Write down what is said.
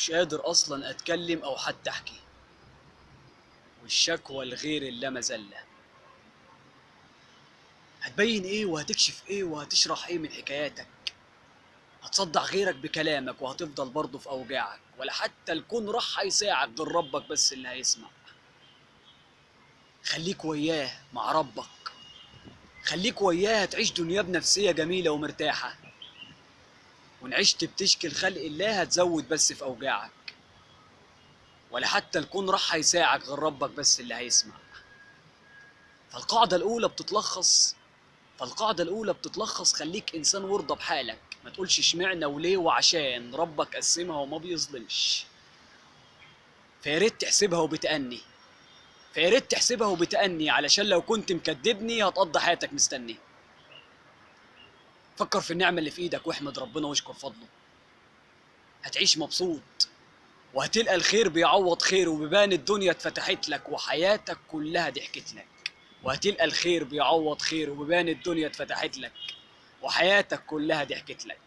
مش قادر اصلا اتكلم او حتى احكي، والشكوى لغير الله مذله. هتبين ايه وهتكشف ايه وهتشرح ايه من حكاياتك؟ هتصدع غيرك بكلامك وهتفضل برضه في اوجاعك، ولا حتى الكون راح هيساعك غير ربك بس اللي هيسمع. خليك وياه مع ربك، خليك وياه تعيش دنيا بنفسية جميلة ومرتاحة. وإن عشت بتشكي لخلق الله هتزود بس في أوجاعك، ولا حتى الكون راح هيساعك غير ربك بس اللي هيسمع. فالقاعدة الأولى بتتلخص فالقاعدة الأولى بتتلخص خليك إنسان وارضى بحالك، ما تقولش اشمعنى وليه وعشان ربك قسمها وما بيظلمش. فياريت تحسبها وبتأني فياريت تحسبها وبتأني علشان لو كنت مكدبني هتقضي حياتك مستني. فكر في النعمة اللي في إيدك واحمد ربنا واشكر فضله. هتعيش مبسوط، وهتلقى الخير بيعوض خير، وبيبان الدنيا اتفتحت لك وحياتك كلها ضحكت لك. وهتلقى الخير بيعوض خير، وبيبان الدنيا اتفتحت لك وحياتك كلها ضحكت لك.